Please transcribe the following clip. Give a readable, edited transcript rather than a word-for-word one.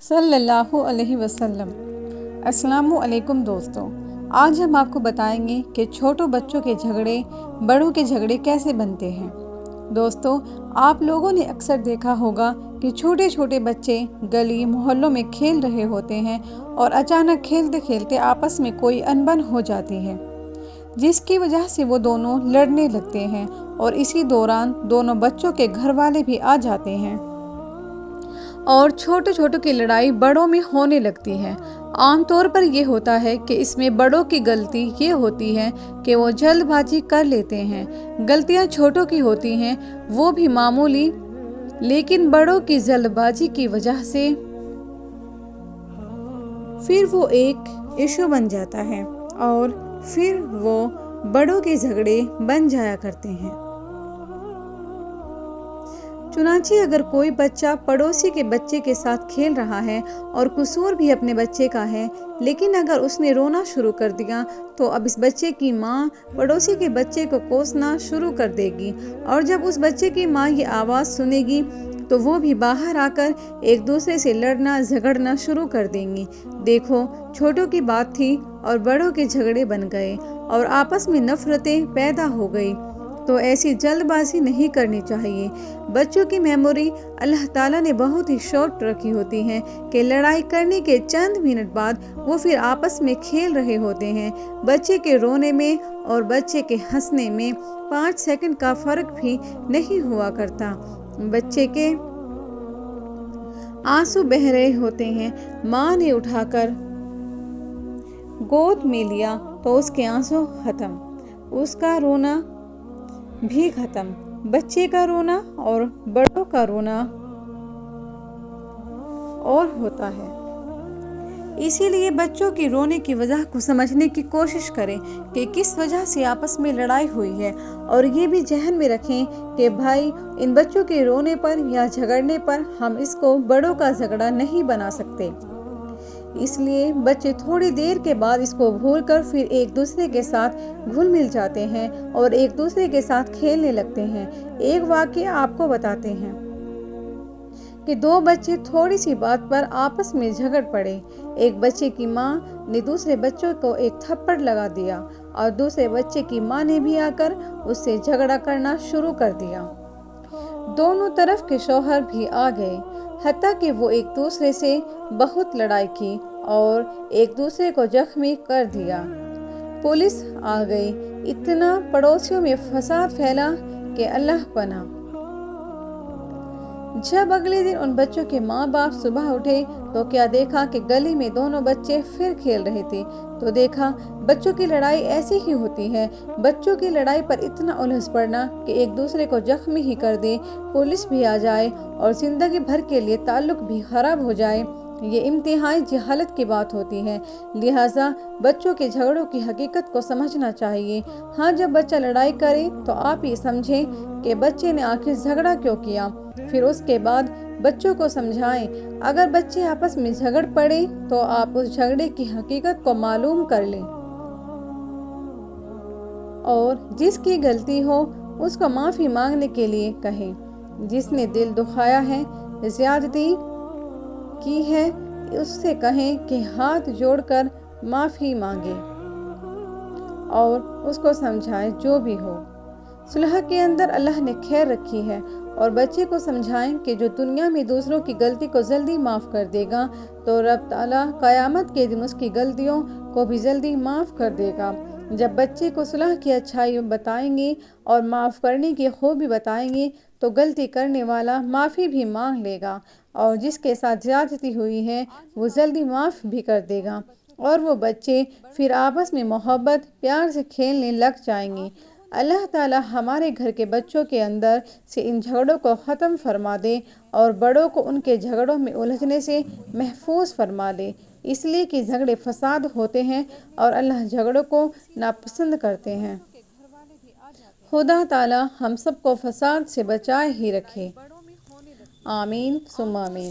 صلی اللہ علیہ وسلم۔ السلام علیکم دوستو، آج ہم آپ کو بتائیں گے کہ چھوٹوں بچوں کے جھگڑے بڑوں کے جھگڑے کیسے بنتے ہیں۔ دوستو، آپ لوگوں نے اکثر دیکھا ہوگا کہ چھوٹے چھوٹے بچے گلی محلوں میں کھیل رہے ہوتے ہیں اور اچانک کھیلتے کھیلتے آپس میں کوئی انبن ہو جاتی ہے، جس کی وجہ سے وہ دونوں لڑنے لگتے ہیں اور اسی دوران دونوں بچوں کے گھر والے بھی آ جاتے ہیں اور چھوٹے چھوٹوں کی لڑائی بڑوں میں ہونے لگتی ہے۔ عام طور پر یہ ہوتا ہے کہ اس میں بڑوں کی غلطی یہ ہوتی ہے کہ وہ جلد بازی کر لیتے ہیں۔ غلطیاں چھوٹوں کی ہوتی ہیں، وہ بھی معمولی، لیکن بڑوں کی جلد بازی کی وجہ سے پھر وہ ایک ایشو بن جاتا ہے اور پھر وہ بڑوں کے جھگڑے بن جایا کرتے ہیں۔ چنانچہ اگر کوئی بچہ پڑوسی کے بچے کے ساتھ کھیل رہا ہے اور قصور بھی اپنے بچے کا ہے، لیکن اگر اس نے رونا شروع کر دیا تو اب اس بچے کی ماں پڑوسی کے بچے کو کوسنا شروع کر دے گی، اور جب اس بچے کی ماں یہ آواز سنے گی تو وہ بھی باہر آ کر ایک دوسرے سے لڑنا جھگڑنا شروع کر دیں گی۔ دیکھو، چھوٹوں کی بات تھی اور بڑوں کے جھگڑے بن گئے اور آپس میں نفرتیں پیدا ہو گئی، تو ایسی جلد بازی نہیں کرنی چاہیے۔ بچوں کی میموری اللہ تعالیٰ نے بہت ہی شارٹ رکھی ہوتی ہے کہ لڑائی کرنے کے چند منٹ بعد وہ پھر آپس میں کھیل رہے ہوتے ہیں۔ بچے کے رونے میں اور بچے کے ہنسنے میں 5 سیکنڈ کا فرق بھی نہیں ہوا کرتا۔ بچے کے آنسو بہہ رہے ہوتے ہیں، ماں نے اٹھا کر گود میں لیا تو اس کے آنسو ختم، اس کا رونا بھی ختم۔ بچے کا رونا اور بڑوں کا رونا اور ہوتا ہے۔ اسی لیے بچوں کی رونے کی وجہ کو سمجھنے کی کوشش کریں کہ کس وجہ سے آپس میں لڑائی ہوئی ہے، اور یہ بھی ذہن میں رکھیں کہ بھائی ان بچوں کے رونے پر یا جھگڑنے پر ہم اس کو بڑوں کا جھگڑا نہیں بنا سکتے۔ اس لیے بچے تھوڑی دیر کے بعد اس کو بھول کر پھر ایک دوسرے کے ساتھ گھل مل جاتے ہیں اور ایک دوسرے کے ساتھ کھیلنے لگتے ہیں۔ ایک واقعہ آپ کو بتاتے ہیں کہ 2 بچے تھوڑی سی بات پر آپس میں جھگڑ پڑے۔ ایک بچے کی ماں نے دوسرے بچوں کو ایک تھپڑ لگا دیا اور دوسرے بچے کی ماں نے بھی آ کر اس سے جھگڑا کرنا شروع کر دیا۔ دونوں طرف کے شوہر بھی آ گئے، حتیٰ کہ وہ ایک دوسرے سے بہت لڑائی کی اور ایک دوسرے کو زخمی کر دیا۔ پولیس آ گئی، اتنا پڑوسیوں میں فساد پھیلا کہ اللہ پناہ۔ جب اگلے دن ان بچوں کے ماں باپ صبح اٹھے تو کیا دیکھا کہ گلی میں دونوں بچے پھر کھیل رہے تھے۔ تو دیکھا بچوں کی لڑائی ایسی ہی ہوتی ہے، بچوں کی لڑائی پر اتنا الجھ پڑنا کہ ایک دوسرے کو زخمی ہی کر دے، پولیس بھی آ جائے اور زندگی بھر کے لیے تعلق بھی خراب ہو جائے، یہ انتہائی جہالت کی بات ہوتی ہے۔ لہٰذا بچوں کے جھگڑوں کی حقیقت کو سمجھنا چاہیے۔ ہاں، جب بچہ لڑائی کرے تو آپ یہ سمجھیں کہ بچے نے آخر جھگڑا کیوں کیا، پھر اس کے بعد بچوں کو سمجھائیں۔ اگر بچے آپس میں جھگڑ پڑے تو آپ اس جھگڑے کی حقیقت کو معلوم کر لیں اور جس کی غلطی ہو اس کو معافی مانگنے کے لیے کہیں۔ جس نے دل دکھایا ہے، زیادتی کی ہے، اس سے کہیں کہ ہاتھ جوڑ کر معافی مانگے اور اس کو سمجھائے جو بھی ہو۔ صلح کے اندر اللہ نے خیر رکھی ہے، اور بچے کو سمجھائیں کہ جو دنیا میں دوسروں کی غلطی کو جلدی معاف کر دے گا تو رب تعالیٰ قیامت کے دن اس کی غلطیوں کو بھی جلدی معاف کر دے گا۔ جب بچے کو صلح کی اچھائی بتائیں گے اور معاف کرنے کی خوبی بتائیں گے تو غلطی کرنے والا معافی بھی مانگ لے گا، اور جس کے ساتھ زیادتی ہوئی ہے وہ جلدی معاف بھی کر دے گا، اور وہ بچے پھر آپس میں محبت پیار سے کھیلنے لگ جائیں گے۔ اللہ تعالیٰ ہمارے گھر کے بچوں کے اندر سے ان جھگڑوں کو ختم فرما دے اور بڑوں کو ان کے جھگڑوں میں الجھنے سے محفوظ فرما دے، اس لیے کہ جھگڑے فساد ہوتے ہیں اور اللہ جھگڑوں کو ناپسند کرتے ہیں۔ خدا تعالیٰ ہم سب کو فساد سے بچائے ہی رکھے، آمین ثم آمین۔